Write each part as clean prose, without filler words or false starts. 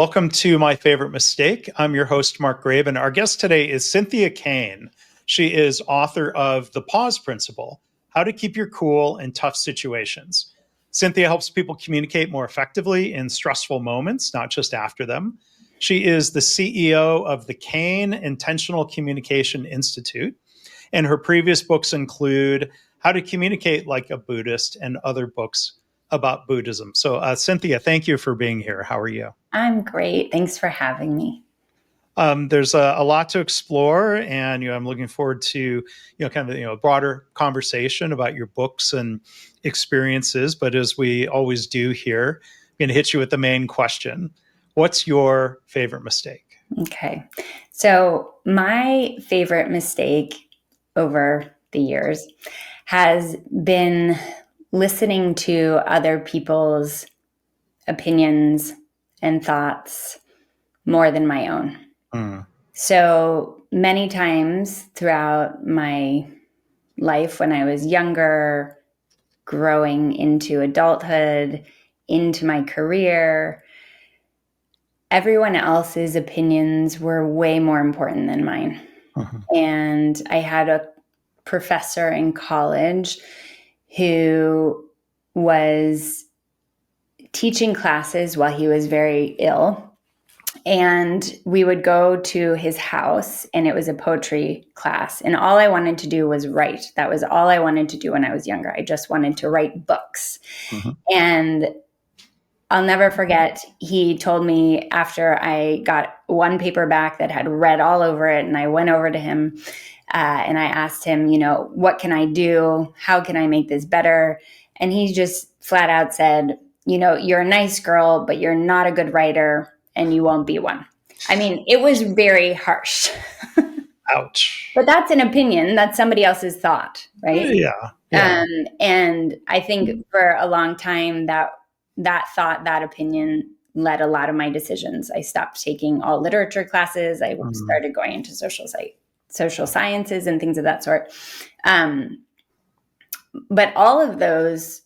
Welcome to My Favorite Mistake. I'm your host, Mark Graban. Our guest today is Cynthia Kane. She is author of The Pause Principle, How to Keep Your Cool in Tough Situations. Cynthia helps people communicate more effectively in stressful moments, not just after them. She is the CEO of the Kane Intentional Communication Institute, and her previous books include How to Communicate Like a Buddhist and other books about Buddhism. So, Cynthia, thank you for being here. How are you? I'm great. Thanks for having me. There's a lot to explore, and I'm looking forward to kind of a broader conversation about your books and experiences. But as we always do here, I'm going to hit you with the main question: what's your favorite mistake? Okay. So, my favorite mistake over the years has been listening to other people's opinions and thoughts more than my own. So many times throughout my life, when I was younger, growing into adulthood, into my career, everyone else's opinions were way more important than mine. And I had a professor in college who was teaching classes while he was very ill. And we would go to his house, and it was a poetry class. And all I wanted to do was write. That was all I wanted to do when I was younger. I just wanted to write books. And I'll never forget, he told me after I got one paper back that had red all over it, and I went over to him and I asked him, what can I do? How can I make this better? And he just flat out said, you're a nice girl, but you're not a good writer, and you won't be one. I mean, it was very harsh. Ouch. But that's an opinion. That's somebody else's thought, right? Yeah. And I think for a long time that thought, that opinion led a lot of my decisions. I stopped taking all literature classes. I started going into social sciences and things of that sort. But all of those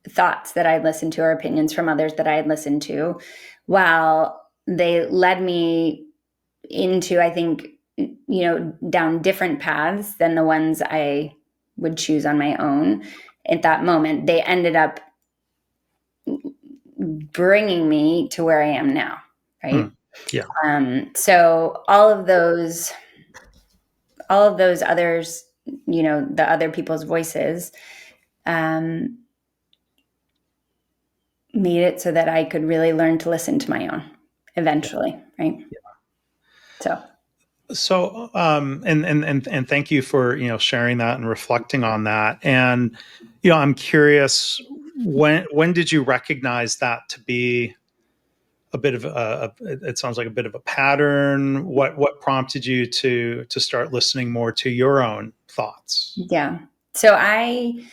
thoughts that I listened to, or opinions from others that I had listened to, while they led me into, I think, down different paths than the ones I would choose on my own at that moment, they ended up bringing me to where I am now, right? Yeah. So all of those others, the other people's voices, made it so that I could really learn to listen to my own eventually, right? Yeah. So, and thank you for sharing that and reflecting on that. And I'm curious, when did you recognize that to be a bit of it sounds like a bit of a pattern? What prompted you to start listening more to your own thoughts? Yeah. So I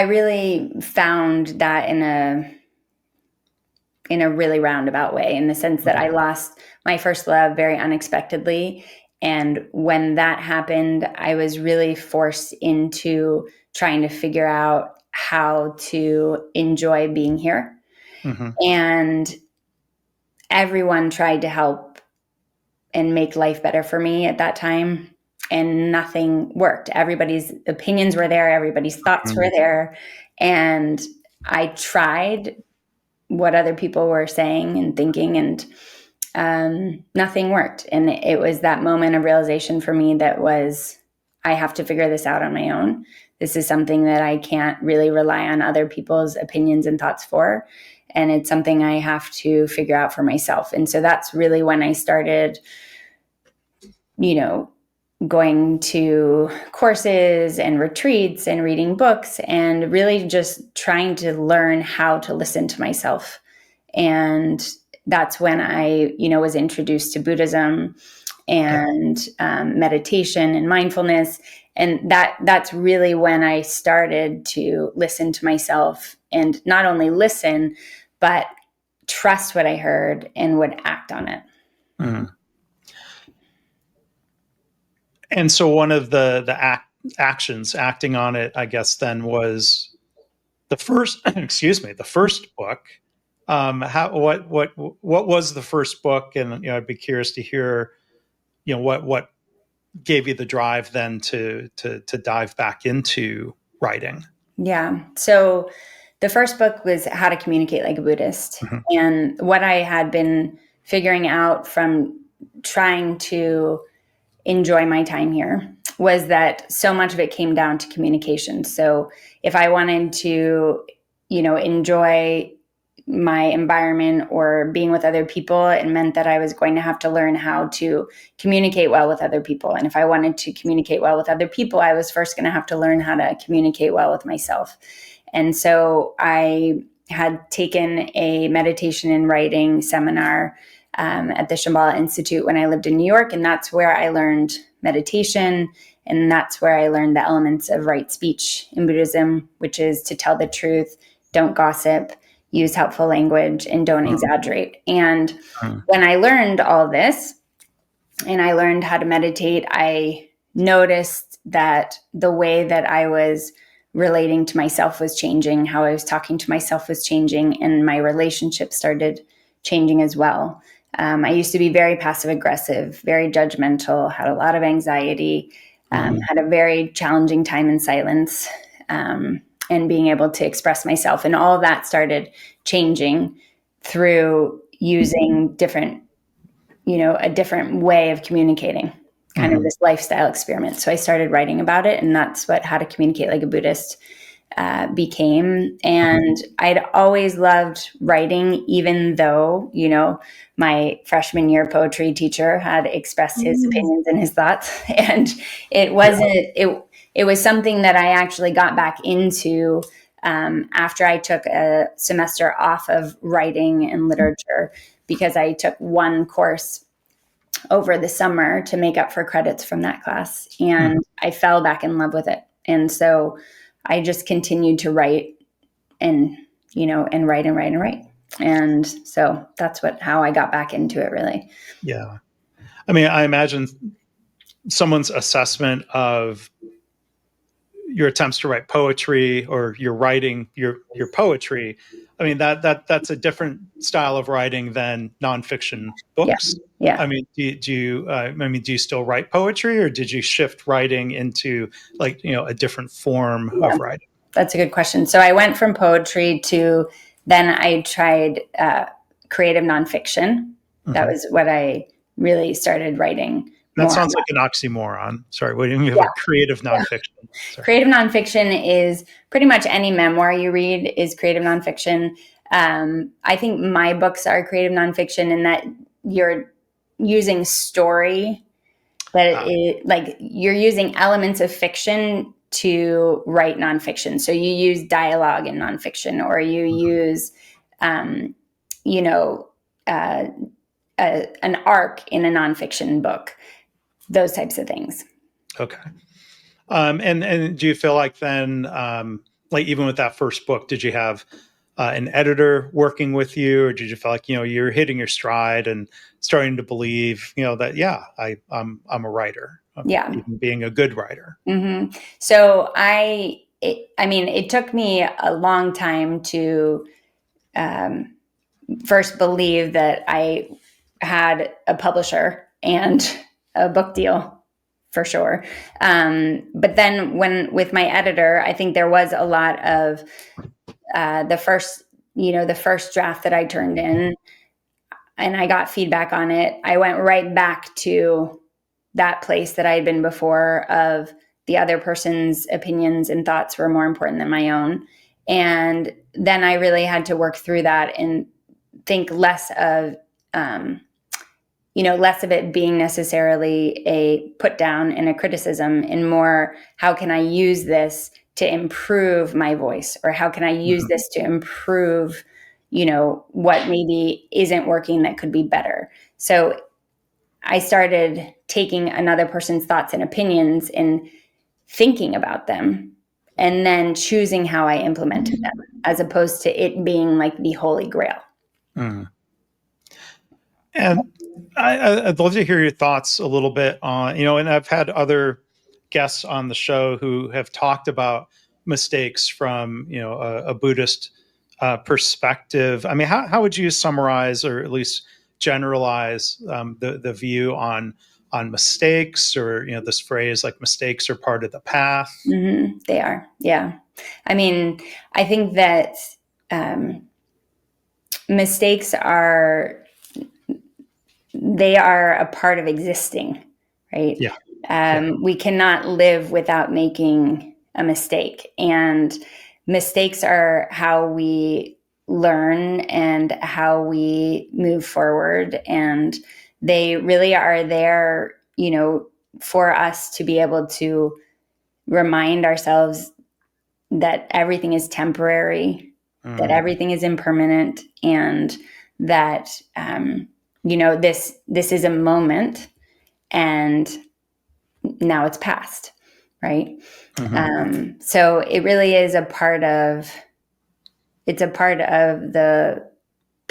really found that in a really roundabout way, in the sense that I lost my first love very unexpectedly. And when that happened, I was really forced into trying to figure out how to enjoy being here. And everyone tried to help and make life better for me at that time, and nothing worked. Everybody's opinions were there. Everybody's thoughts were there. And I tried what other people were saying and thinking, and nothing worked. And it was that moment of realization for me that was, I have to figure this out on my own. This is something that I can't really rely on other people's opinions and thoughts for. And it's something I have to figure out for myself. And so that's really when I started, going to courses and retreats and reading books, and really just trying to learn how to listen to myself. And that's when I, was introduced to Buddhism and meditation and mindfulness. And that's really when I started to listen to myself, and not only listen, but trust what I heard and would act on it. And so one of the actions, acting on it, I guess, then was the first, the first book, What was the first book? And I'd be curious to hear, what gave you the drive then to dive back into writing. Yeah. So the first book was How to Communicate Like a Buddhist. Mm-hmm. And what I had been figuring out from trying to enjoy my time here was that so much of it came down to communication. So if I wanted to, enjoy my environment or being with other people, it meant that I was going to have to learn how to communicate well with other people. And if I wanted to communicate well with other people, I was first going to have to learn how to communicate well with myself. And so I had taken a meditation and writing seminar at the Shambhala Institute when I lived in New York. And that's where I learned meditation. And that's where I learned the elements of right speech in Buddhism, which is to tell the truth, don't gossip, use helpful language, and don't exaggerate. And when I learned all this and I learned how to meditate, I noticed that the way that I was relating to myself was changing, how I was talking to myself was changing, and my relationship started changing as well. I used to be very passive aggressive, very judgmental, had a lot of anxiety, had a very challenging time in silence, and being able to express myself. And all of that started changing through using a different way of communicating, kind of this lifestyle experiment. So I started writing about it, and that's what How to Communicate Like a Buddhist became. And I'd always loved writing, even though, my freshman year poetry teacher had expressed his opinions and his thoughts. And it was something that I actually got back into after I took a semester off of writing and literature, because I took one course over the summer to make up for credits from that class. And I fell back in love with it. And so I just continued to write and write and write and write. And so that's how I got back into it, really. Yeah. I mean, I imagine someone's assessment of your attempts to write poetry or your writing, your poetry. I mean, that's a different style of writing than nonfiction books. Yeah. I mean, do you still write poetry, or did you shift writing into a different form of writing? That's a good question. So I went from poetry to, then I tried creative nonfiction. That was what I really started writing. That sounds like an oxymoron. Sorry, what do you mean by creative nonfiction? Sorry. Creative nonfiction is pretty much any memoir you read is creative nonfiction. I think my books are creative nonfiction in that you're using story, but you're using elements of fiction to write nonfiction. So you use dialogue in nonfiction, or you use, an arc in a nonfiction book, those types of things. Okay. And do you feel like then, even with that first book, did you have an editor working with you, or did you feel like, you're hitting your stride and starting to believe, that, I'm a writer, even being a good writer? Mm-hmm. So it took me a long time to first believe that I had a publisher and a book deal, for sure. But then with my editor, I think there was a lot of the first draft that I turned in, and I got feedback on it. I went right back to that place that I had been before, of the other person's opinions and thoughts were more important than my own. And then I really had to work through that and think less of it being necessarily a put down and a criticism, and more, how can I use this to improve my voice, or how can I use this to improve, what maybe isn't working that could be better. So I started taking another person's thoughts and opinions and thinking about them, and then choosing how I implemented them, as opposed to it being like the holy grail. And I'd love to hear your thoughts a little bit on, and I've had other guests on the show who have talked about mistakes from, a Buddhist perspective, I mean, how would you summarize or at least generalize the view on mistakes, or this phrase like mistakes are part of the path? They are, yeah. I mean, I think that mistakes are a part of existing, right? Yeah. Yeah. We cannot live without making a mistake, and mistakes are how we learn and how we move forward, and they really are there, for us to be able to remind ourselves that everything is temporary, that everything is impermanent, and that this is a moment, and now it's past, right? So it really is a part of the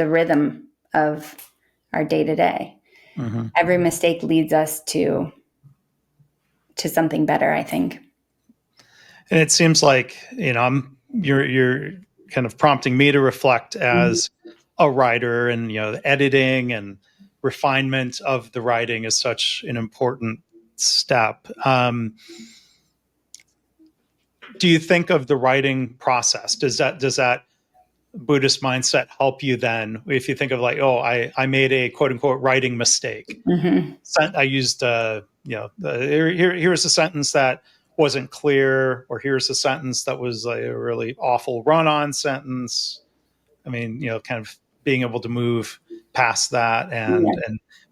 rhythm of our day to day. Every mistake leads us to something better, I think. And it seems like you're kind of prompting me to reflect as a writer, and the editing and refinement of the writing is such an important step. Do you think of the writing process? Does that Buddhist mindset help you then? If you think of like, oh, I made a quote unquote writing mistake. I used here's a sentence that wasn't clear, or here's a sentence that was like a really awful run-on sentence. I mean, kind of being able to move past that and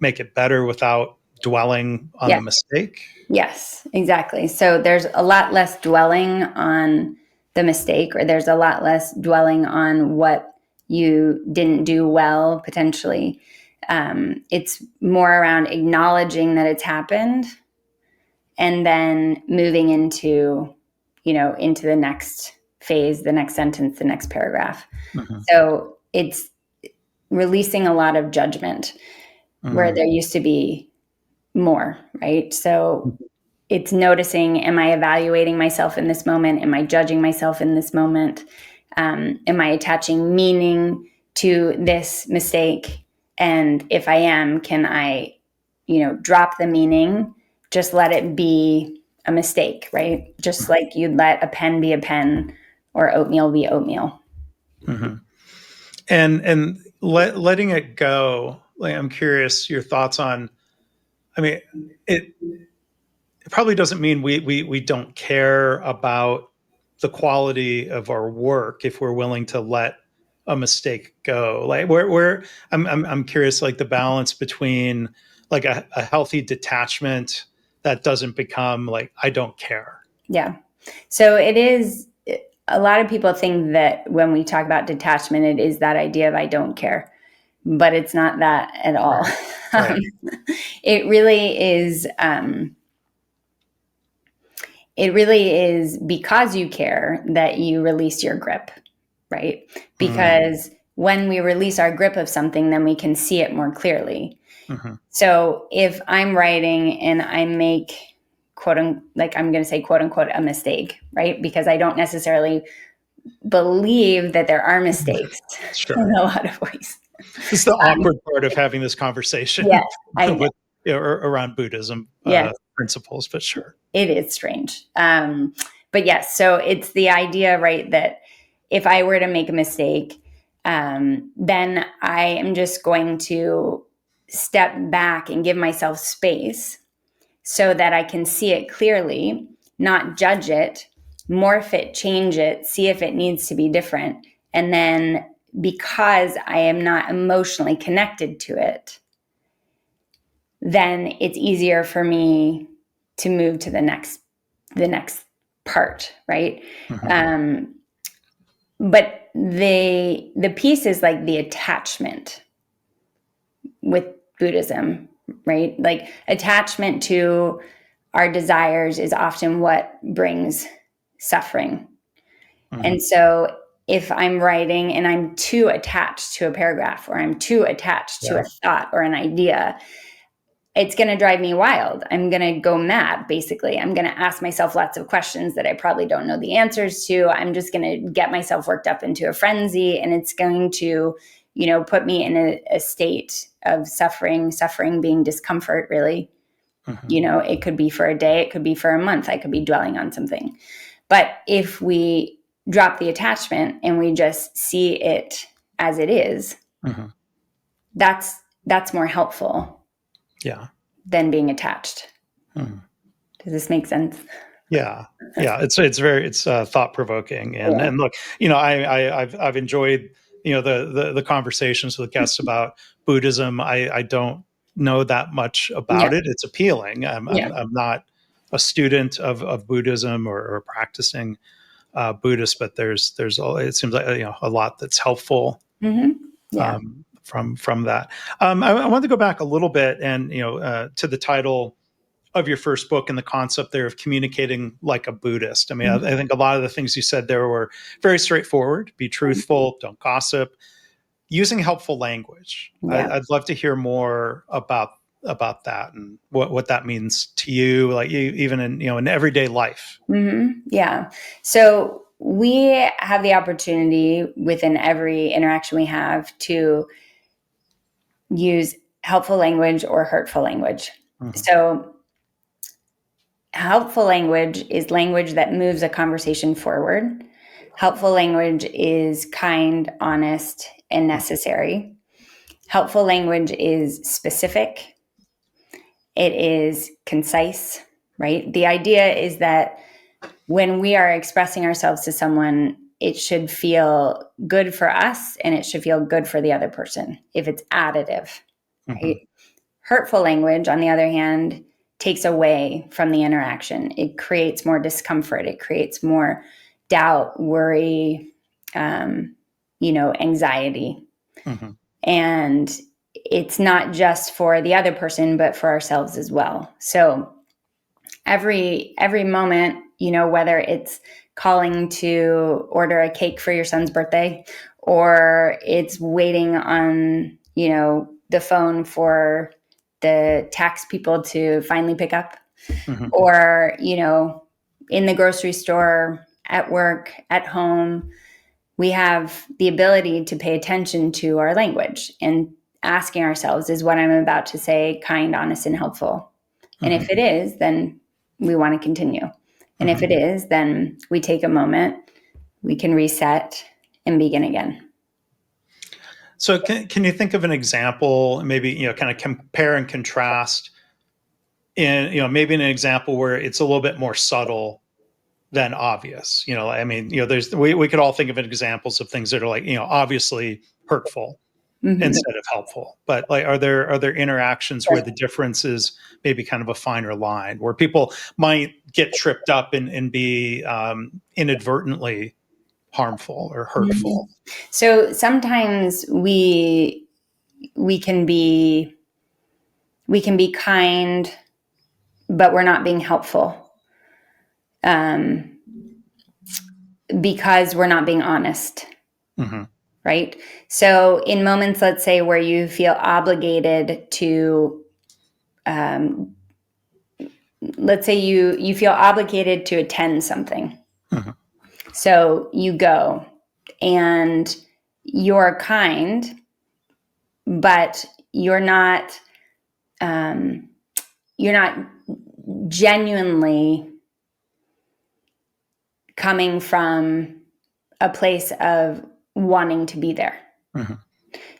make it better without dwelling on the mistake. Yes, exactly. So there's a lot less dwelling on the mistake, or there's a lot less dwelling on what you didn't do well, potentially. It's more around acknowledging that it's happened, and then moving into the next phase, the next sentence, the next paragraph. So it's releasing a lot of judgment where there used to be more, right? So it's noticing, am I evaluating myself in this moment? Am I judging myself in this moment? Am I attaching meaning to this mistake? And if I am, can I, drop the meaning, just let it be a mistake, right? Just like you'd let a pen be a pen, or oatmeal be oatmeal. And letting it go. Like, I'm curious your thoughts on. I mean, it probably doesn't mean we don't care about the quality of our work if we're willing to let a mistake go. Like, where I'm curious, like the balance between like a healthy detachment that doesn't become like I don't care. Yeah. So it is. A lot of people think that when we talk about detachment, it is that idea of I don't care, but it's not that at all. Right. It really is. It really is because you care that you release your grip, right? Because when we release our grip of something, then we can see it more clearly. So if I'm writing and I make I'm going to say quote unquote a mistake, right? Because I don't necessarily believe that there are mistakes in a lot of ways. It's the awkward part of having this conversation with, around Buddhism principles, but sure. It is strange. But yes, so it's the idea, right, that if I were to make a mistake, then I am just going to step back and give myself space so that I can see it clearly, not judge it, morph it, change it, see if it needs to be different. And then because I am not emotionally connected to it, then it's easier for me to move to the next part, right? But the piece is like the attachment with Buddhism, right? Like attachment to our desires is often what brings suffering. And so if I'm writing and I'm too attached to a paragraph, or I'm too attached to a thought or an idea, it's going to drive me wild. I'm going to go mad, basically. I'm going to ask myself lots of questions that I probably don't know the answers to. I'm just going to get myself worked up into a frenzy, and it's going to, put me in a state of suffering being discomfort, really. It could be for a day, it could be for a month. I could be dwelling on something. But if we drop the attachment and we just see it as it is, that's more helpful. Yeah. Than being attached. Does this make sense? Yeah. It's thought provoking, and look, I've enjoyed the conversations with guests about Buddhism. I don't know that much about it. It's appealing. I'm not a student of Buddhism or practicing Buddhist, but it seems like a lot that's helpful. From that. I wanted to go back a little bit and to the title of your first book and the concept there of communicating like a Buddhist. I mean, I think a lot of the things you said there were very straightforward. Be truthful, don't gossip, using helpful language. I'd love to hear more about that and what that means to you, like even in everyday life. Yeah. So we have the opportunity within every interaction we have to use helpful language or hurtful language. So helpful language is language that moves a conversation forward. Helpful language is kind, honest, and necessary. Helpful language is specific. It is concise, right? The idea is that when we are expressing ourselves to someone, it should feel good for us and it should feel good for the other person if it's additive, right? Hurtful language, on the other hand, takes away from the interaction. It creates more discomfort. It creates more doubt, worry, anxiety. And it's not just for the other person, but for ourselves as well. So every moment, whether it's calling to order a cake for your son's birthday, or it's waiting on, the phone for the tax people to finally pick up, or, in the grocery store, at work, at home, we have the ability to pay attention to our language and asking ourselves, is what I'm about to say kind, honest, and helpful? And if it is, then we want to continue. And if it is, then we take a moment, we can reset and begin again. So can you think of an example, maybe, kind of compare and contrast in, maybe an example where it's a little bit more subtle than obvious? I mean, we could all think of examples of things that are like, obviously hurtful instead of helpful. But like, are there interactions where the difference is maybe kind of a finer line, where people might get tripped up and be inadvertently harmful or hurtful? So sometimes we can be kind, but we're not being helpful, because we're not being honest. Right? So in moments, let's say, where you feel obligated to, let's say you feel obligated to attend something. So you go and you're kind, but you're not genuinely coming from a place of wanting to be there.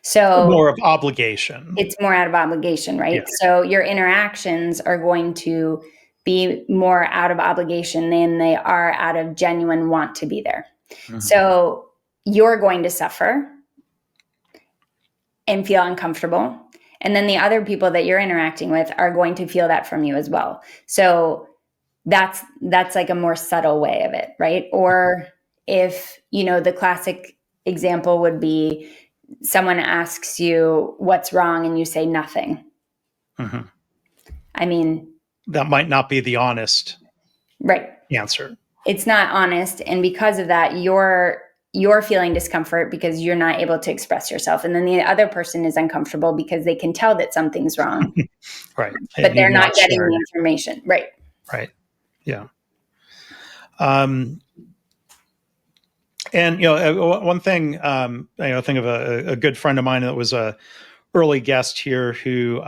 So more of obligation. It's more out of obligation, right? Yeah. So your interactions are going to be more out of obligation than they are out of genuine want to be there. So you're going to suffer and feel uncomfortable. And then the other people that you're interacting with are going to feel that from you as well. So that's like a more subtle way of it, right? Or if, the classic example would be someone asks you what's wrong and you say nothing. I mean, that might not be the honest right answer. It's not honest. And because of that, you're you're feeling discomfort because you're not able to express yourself. And then the other person is uncomfortable because they can tell that something's wrong, Right. but You've they're not not getting shared. the information. Right. Right. Yeah. And, one thing, I think of a good friend of mine that was a early guest here who,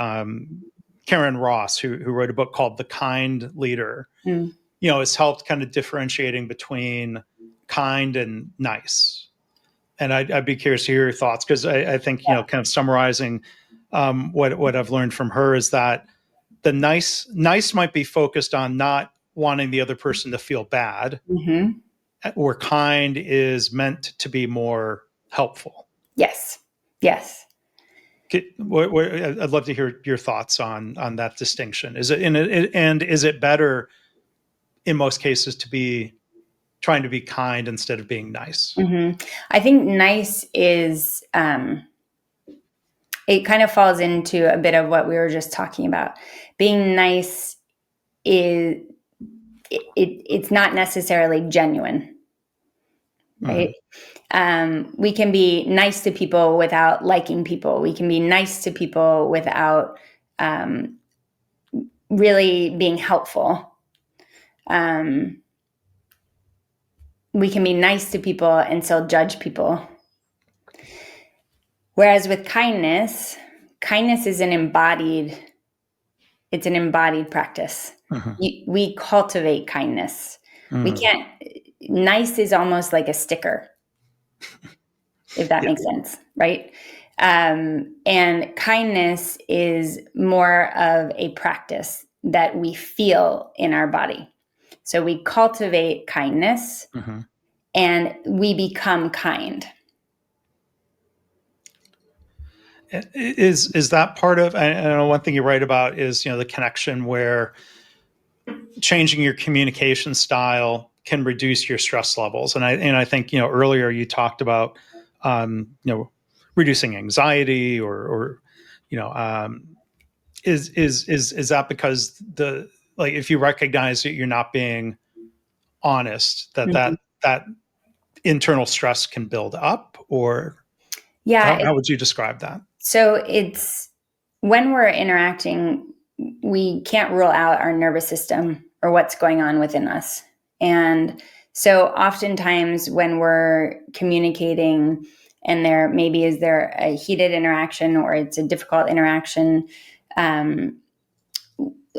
Karen Ross, who wrote a book called The Kind Leader, has helped kind of differentiating between kind and nice. And I'd be curious to hear your thoughts, because I think, kind of summarizing what I've learned from her is that the nice might be focused on not wanting the other person to feel bad, or kind is meant to be more helpful. Yes. Yes. I'd love to hear your thoughts on that distinction. Is it and is it better in most cases to be trying to be kind instead of being nice? I think nice is, it kind of falls into a bit of what we were just talking about. Being nice is, it's not necessarily genuine, right? We can be nice to people without liking people. We can be nice to people without really being helpful. We can be nice to people and still judge people. Whereas with kindness is an embodied practice. We cultivate kindness. We can't, nice is almost like a sticker, if that makes sense, right? And kindness is more of a practice that we feel in our body. So we cultivate kindness and we become kind. Is that part of, I know one thing you write about is, the connection where changing your communication style can reduce your stress levels. And I think, earlier you talked about, reducing anxiety or is that because if you recognize that you're not being honest, that internal stress can build up, or how would you describe that? So it's, when we're interacting, we can't rule out our nervous system or what's going on within us. And so oftentimes when we're communicating and there maybe is there a heated interaction or it's a difficult interaction,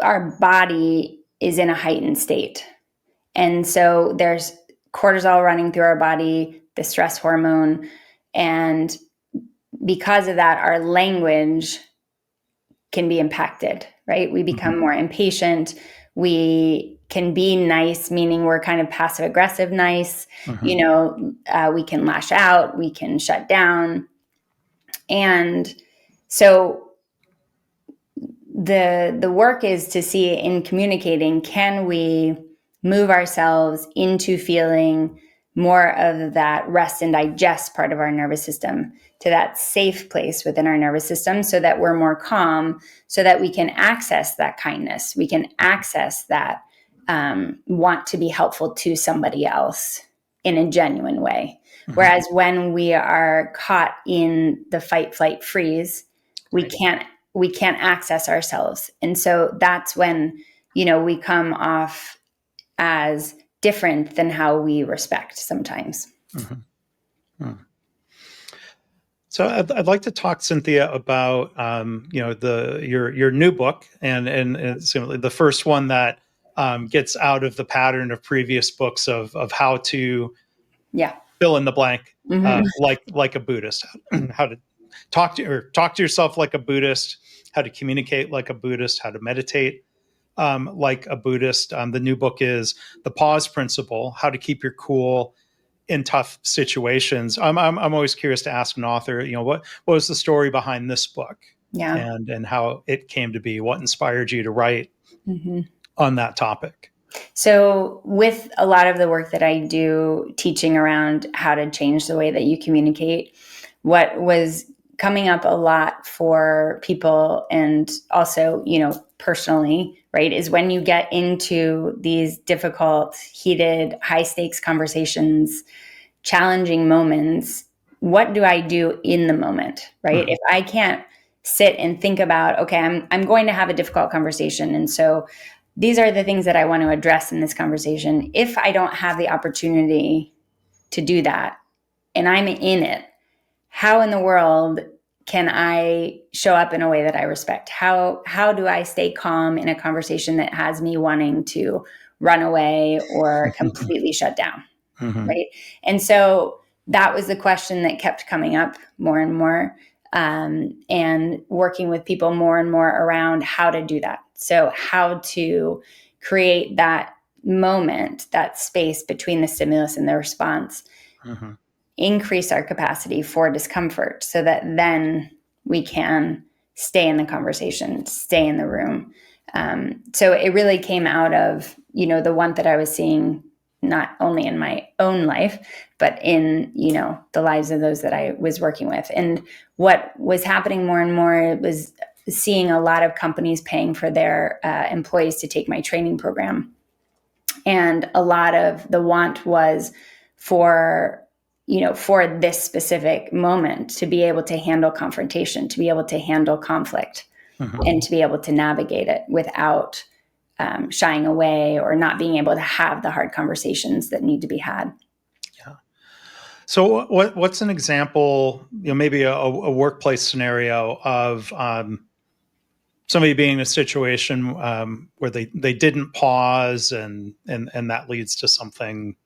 our body is in a heightened state. And so there's cortisol running through our body, the stress hormone. And because of that, our language can be impacted, right? We become more impatient. We can be nice, meaning we're kind of passive aggressive nice. We can lash out, we can shut down. And so the work is to see in communicating, can we move ourselves into feeling more of that rest and digest part of our nervous system, to that safe place within our nervous system, so that we're more calm, so that we can access that kindness. We can access that want to be helpful to somebody else in a genuine way. Whereas when we are caught in the fight, flight, freeze, we can't access ourselves. And so that's when, we come off as different than how we respect sometimes. So I'd like to talk, Cynthia, about your new book, and it's the first one that gets out of the pattern of previous books of how to fill in the blank, like a Buddhist, how to talk to yourself like a Buddhist, how to communicate like a Buddhist, how to meditate like a Buddhist. The new book is The Pause Principle: How to Keep Your Cool in Tough Situations. I'm always curious to ask an author, what was the story behind this book, and how it came to be, what inspired you to write on that topic. So with a lot of the work that I do teaching around how to change the way that you communicate, what was coming up a lot for people, and also, personally, right, is when you get into these difficult, heated, high stakes conversations, challenging moments, what do I do in the moment, right? Mm-hmm. If I can't sit and think about, okay, I'm going to have a difficult conversation, and so these are the things that I want to address in this conversation. If I don't have the opportunity to do that and I'm in it, how in the world can I show up in a way that I respect? How do I stay calm in a conversation that has me wanting to run away or completely shut down? Mm-hmm. Right. And so that was the question that kept coming up more and more, and working with people more and more around how to do that. So, how to create that moment, that space between the stimulus and the response, Mm-hmm. increase our capacity for discomfort so that then we can stay in the conversation, stay in the room. So it really came out of, the one that I was seeing not only in my own life, but in, the lives of those that I was working with. And what was happening more and more was seeing a lot of companies paying for their employees to take my training program. And a lot of the want was for this specific moment to be able to handle confrontation, to be able to handle conflict, Mm-hmm. and to be able to navigate it without shying away or not being able to have the hard conversations that need to be had. Yeah. So what's an example, maybe a workplace scenario of somebody being in a situation where they didn't pause and that leads to something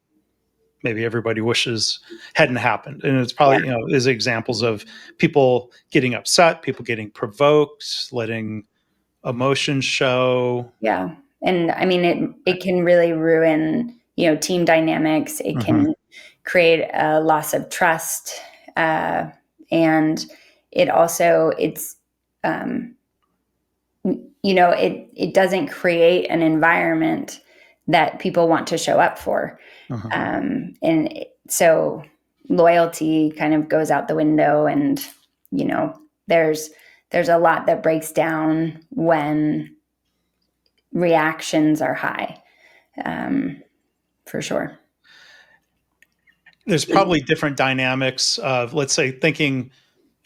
maybe everybody wishes hadn't happened. And it's Yeah. probably, is examples of people getting upset, people getting provoked, letting emotions show. Yeah. And I mean, it can really ruin, team dynamics. It Mm-hmm. can create a loss of trust. And it also, um, it doesn't create an environment that people want to show up for. Mm-hmm. So loyalty kind of goes out the window, and, there's a lot that breaks down when reactions are high, for sure. There's probably different dynamics of, let's say, thinking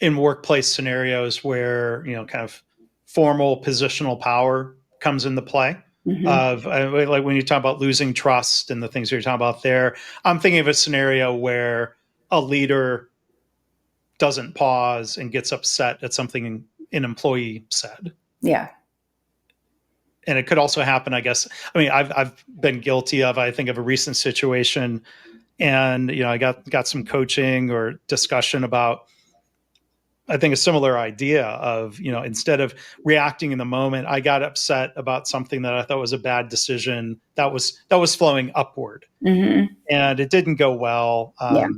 in workplace scenarios where, kind of formal positional power comes into play. Mm-hmm. Of like when you talk about losing trust and the things you're talking about there, I'm thinking of a scenario where a leader doesn't pause and gets upset at something an employee said. Yeah. And it could also happen, I guess. I mean, I've been guilty of, I think, of a recent situation, and I got some coaching or discussion about, I think, a similar idea of, instead of reacting in the moment, I got upset about something that I thought was a bad decision that was flowing upward, Mm-hmm. and it didn't go well. Yeah.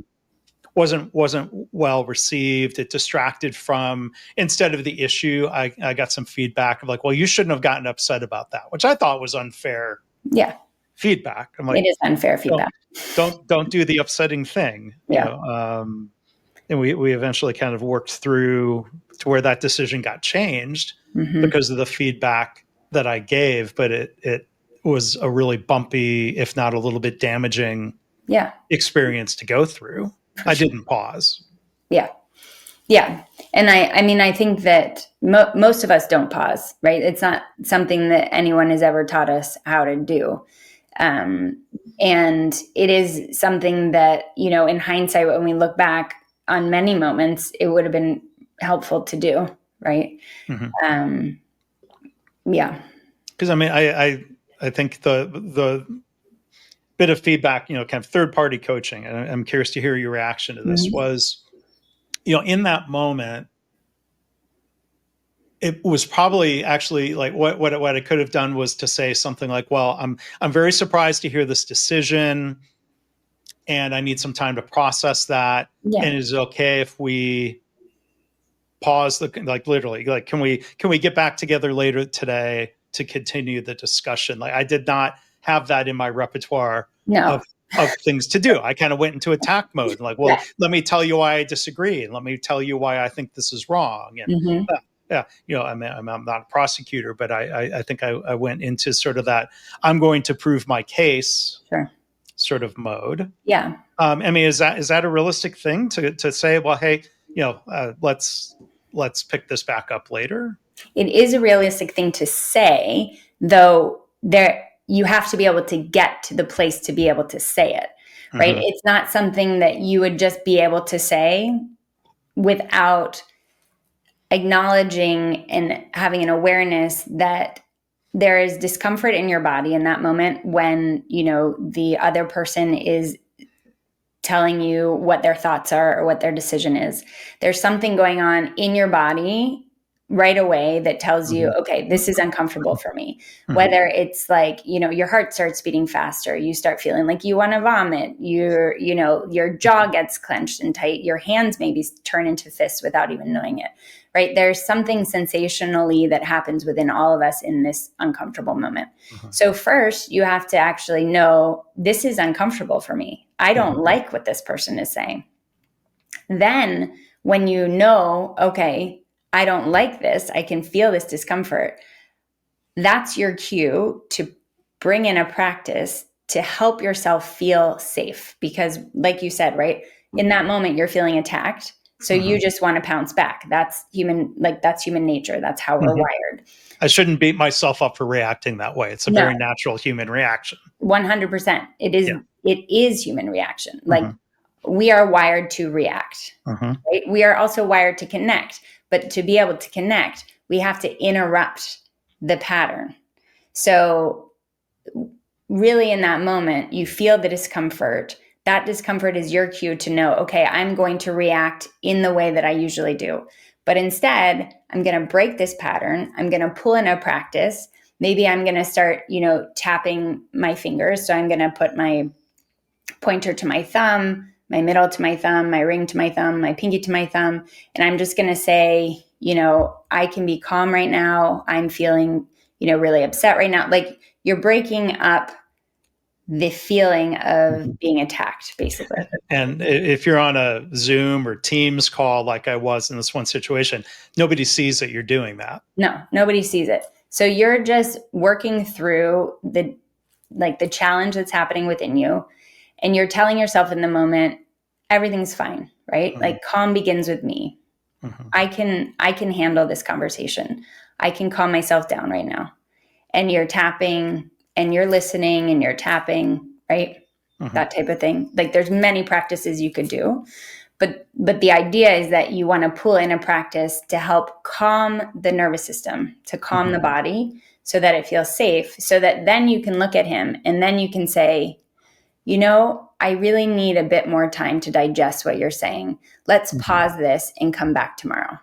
Wasn't well received. It distracted from, instead of the issue, I got some feedback of like, well, you shouldn't have gotten upset about that, which I thought was unfair Yeah. feedback. I'm It like, is unfair feedback. don't do the upsetting thing, Yeah. and we eventually kind of worked through to where that decision got changed Mm-hmm. because of the feedback that I gave, but it was a really bumpy, if not a little bit damaging, Yeah. experience to go through. I didn't pause. Yeah. Yeah. And I mean, I think that most of us don't pause, right? It's not something that anyone has ever taught us how to do. And it is something that, in hindsight, when we look back on many moments, it would have been helpful to do, right? Mm-hmm. Yeah. Because I mean, I think the bit of feedback, kind of third party coaching, and I'm curious to hear your reaction to this, Mm-hmm. was, in that moment, it was probably actually like what I could have done was to say something like, well, I'm very surprised to hear this decision, and I need some time to process that. Yeah. And is it okay if we pause like literally, like, can we get back together later today to continue the discussion? Like, I did not have that in my repertoire No. of things to do. I kind of went into attack mode, like, well, Yeah. let me tell you why I disagree, and let me tell you why I think this is wrong. And Mm-hmm. yeah, I'm not a prosecutor, but I think I went into sort of that, I'm going to prove my case. Sure. sort of mode. Yeah. I mean, is that a realistic thing to say? Well, hey, let's pick this back up later. It is a realistic thing to say, though there you have to be able to get to the place to be able to say it, right? Mm-hmm. It's not something that you would just be able to say without acknowledging and having an awareness that there is discomfort in your body in that moment when, the other person is telling you what their thoughts are or what their decision is. There's something going on in your body right away that tells you, okay, this is uncomfortable for me. Mm-hmm. Whether it's like, your heart starts beating faster, you start feeling like you want to vomit, your jaw gets clenched and tight, your hands maybe turn into fists without even knowing it, right? There's something sensationally that happens within all of us in this uncomfortable moment. Mm-hmm. So first, you have to actually know, this is uncomfortable for me. I don't like what this person is saying. Then when you know, okay, I don't like this, I can feel this discomfort, that's your cue to bring in a practice to help yourself feel safe. Because like you said, right, in that moment, you're feeling attacked. So you just want to pounce back. That's human nature. That's how we're wired. I shouldn't beat myself up for reacting that way. It's a very natural human reaction. 100%. It is human reaction. Like we are wired to react. Right? We are also wired to connect. But to be able to connect, we have to interrupt the pattern. So really in that moment, you feel the discomfort. That discomfort is your cue to know, okay, I'm going to react in the way that I usually do. But instead, I'm going to break this pattern. I'm going to pull in a practice. Maybe I'm going to start, tapping my fingers. So I'm going to put my pointer to my thumb, my middle to my thumb, my ring to my thumb, my pinky to my thumb. And I'm just going to say, I can be calm right now. I'm feeling, really upset right now. Like you're breaking up the feeling of being attacked, basically. And if you're on a Zoom or Teams call, like I was in this one situation, nobody sees that you're doing that. No, nobody sees it. So you're just working through the challenge that's happening within you. And you're telling yourself in the moment, everything's fine, right? Like calm begins with me. I can handle this conversation. I can calm myself down right now. And you're tapping and you're listening and you're tapping, right? That type of thing. Like there's many practices you could do. But the idea is that you want to pull in a practice to help calm the nervous system, to calm the body so that it feels safe, so that then you can look at him and then you can say, I really need a bit more time to digest what you're saying. Let's pause this and come back tomorrow.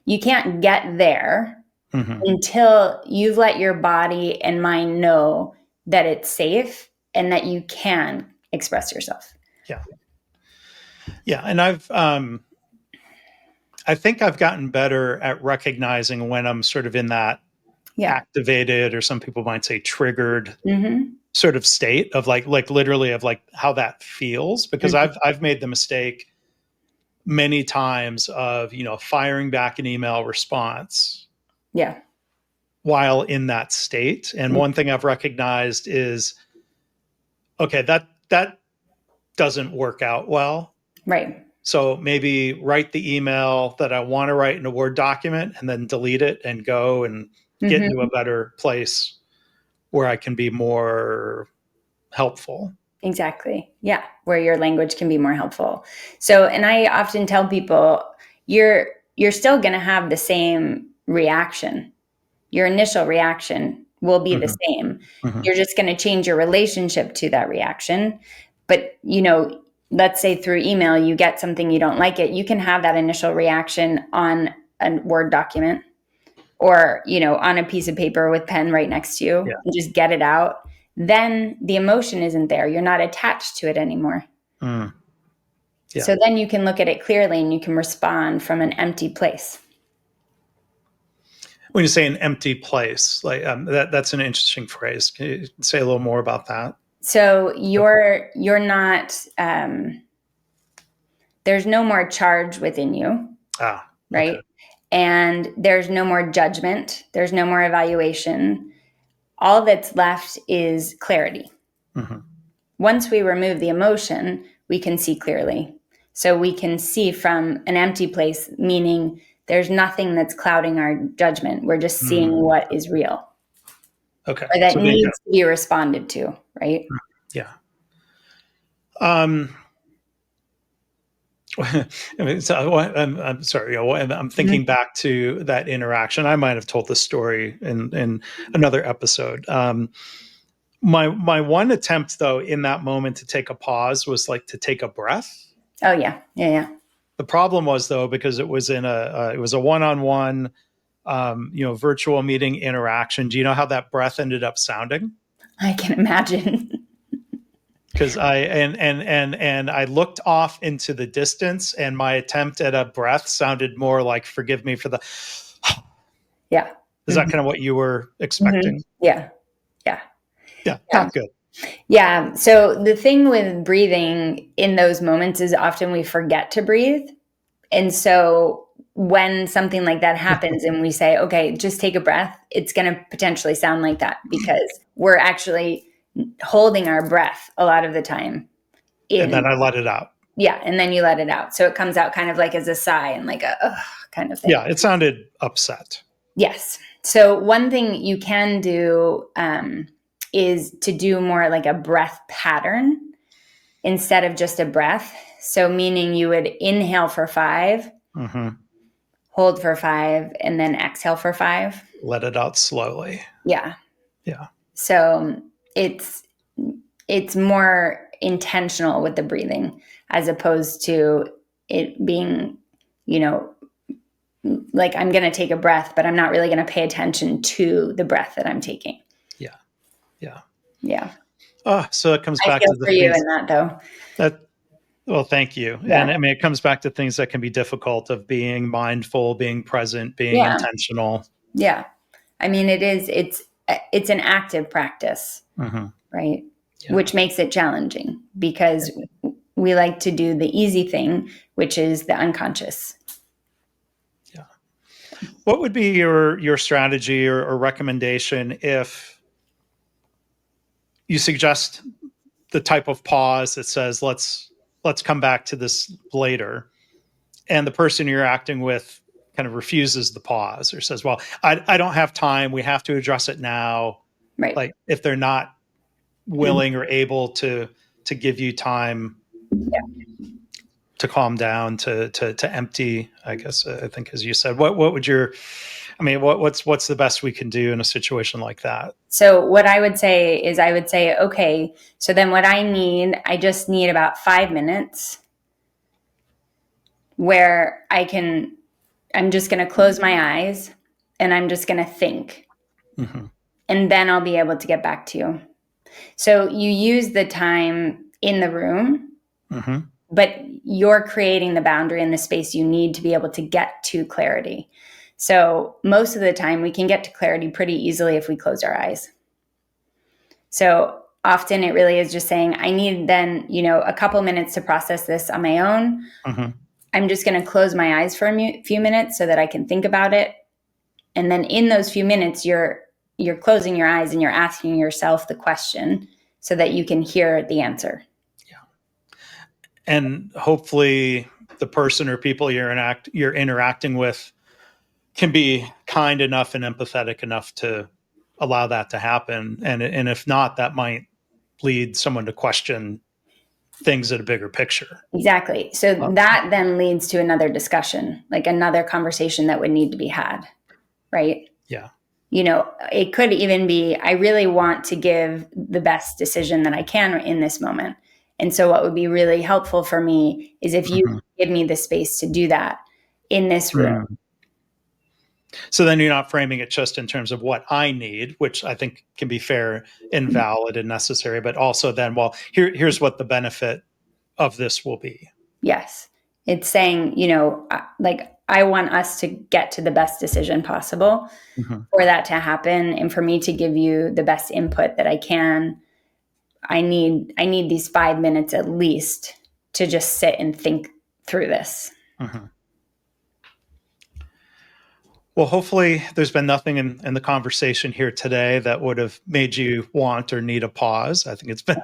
You can't get there until you've let your body and mind know that it's safe and that you can express yourself. Yeah. Yeah. And I think I've gotten better at recognizing when I'm sort of in that activated, or some people might say triggered sort of state of like literally of like how that feels, because I've made the mistake many times of, firing back an email response. Yeah. While in that state. And one thing I've recognized is, okay, that doesn't work out well. Right. So maybe write the email that I want to write in a Word document and then delete it and go and get into a better place where I can be more helpful. Exactly. Yeah. Where your language can be more helpful. So, and I often tell people, you're still going to have the same reaction. Your initial reaction will be the same. You're just going to change your relationship to that reaction. But, let's say through email, you get something, you don't like it. You can have that initial reaction on a Word document or, on a piece of paper with pen right next to you and just get it out. Then the emotion isn't there. You're not attached to it anymore. Yeah. So then you can look at it clearly and you can respond from an empty place. When you say an empty place, like that's an interesting phrase. Can you say a little more about that? So you're not, there's no more charge within you, right? And there's no more judgment. There's no more evaluation. All that's left is clarity. once we remove the emotion, we can see clearly. So we can see from an empty place, meaning there's nothing that's clouding our judgment. We're just seeing what is real. Okay. Or that needs to be responded to, right? Yeah. I'm sorry. I'm thinking back to that interaction. I might have told this story in another episode. My one attempt, though, in that moment to take a pause was like to take a breath. Oh yeah. The problem was, though, because it was it was a one-on-one, virtual meeting interaction. Do you know how that breath ended up sounding? I can imagine. Because I looked off into the distance, and my attempt at a breath sounded more like "Forgive me for the." Yeah. Is that kind of what you were expecting? Yeah. Good. Yeah. So the thing with breathing in those moments is often we forget to breathe. And so when something like that happens and we say, okay, just take a breath, it's going to potentially sound like that because we're actually holding our breath a lot of the time. And then I let it out. Yeah. And then you let it out. So it comes out kind of like as a sigh and like a kind of thing. Yeah. It sounded upset. Yes. So one thing you can do is to do more like a breath pattern instead of just a breath. So meaning you would inhale for 5, hold for 5, and then exhale for 5. Let it out slowly. Yeah. Yeah. So it's more intentional with the breathing as opposed to it being, like I'm going to take a breath, but I'm not really going to pay attention to the breath that I'm taking. Yeah. Oh, so it comes back to the for you in that though. Well, thank you. Yeah. And I mean, it comes back to things that can be difficult of being mindful, being present, being intentional. Yeah. I mean, it's an active practice, right? Yeah. Which makes it challenging because we like to do the easy thing, which is the unconscious. Yeah. What would be your strategy or recommendation if you suggest the type of pause that says, let's come back to this later, and the person you're acting with kind of refuses the pause or says, well, I don't have time, we have to address it now. Right. Like if they're not willing or able to give you time to calm down, to empty, I guess, I think, as you said, what would what's the best we can do in a situation like that? So what I would say is okay, so then what I just need about 5 minutes where I'm just going to close my eyes and I'm just going to think. And then I'll be able to get back to you. So you use the time in the room, but you're creating the boundary and the space you need to be able to get to clarity. So most of the time we can get to clarity pretty easily if we close our eyes. So often it really is just saying, I need then, a couple minutes to process this on my own. I'm just going to close my eyes for a few minutes so that I can think about it. And then in those few minutes, you're closing your eyes and you're asking yourself the question so that you can hear the answer. Yeah. And hopefully the person or people you're interacting with can be kind enough and empathetic enough to allow that to happen. And if not, that might lead someone to question things at a bigger picture. Exactly. So that then leads to another discussion, like another conversation that would need to be had. Right? Yeah. It could even be, I really want to give the best decision that I can in this moment. And so what would be really helpful for me is if you give me the space to do that in this room. So then you're not framing it just in terms of what I need, which I think can be fair and valid and necessary, but also then, well, here's what the benefit of this will be. Yes. It's saying, like I want us to get to the best decision possible for that to happen. And for me to give you the best input that I can, I need these 5 minutes at least to just sit and think through this. Well, hopefully there's been nothing in the conversation here today that would have made you want or need a pause. I think it's been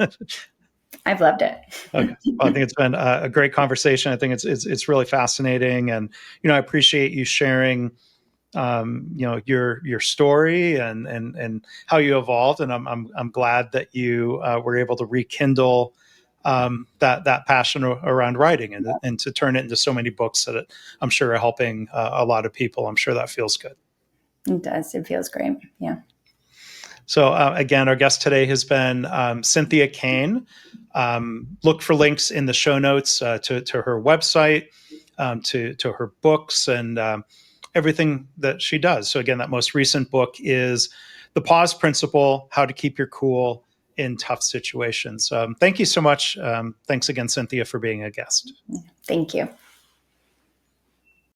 I've loved it. Okay. Well, I think it's been a great conversation. I think it's really fascinating, and I appreciate you sharing, your story and how you evolved, and I'm glad that you were able to rekindle that passion around writing and to turn it into so many books that I'm sure are helping a lot of people. I'm sure that feels good. It does. It feels great. Yeah. So again, our guest today has been Cynthia Kane. Look for links in the show notes to her website, to her books, and everything that she does. So again, that most recent book is The Pause Principle: How to Keep Your Cool in Tough Situations. Thank you so much. Thanks again, Cynthia, for being a guest. Thank you.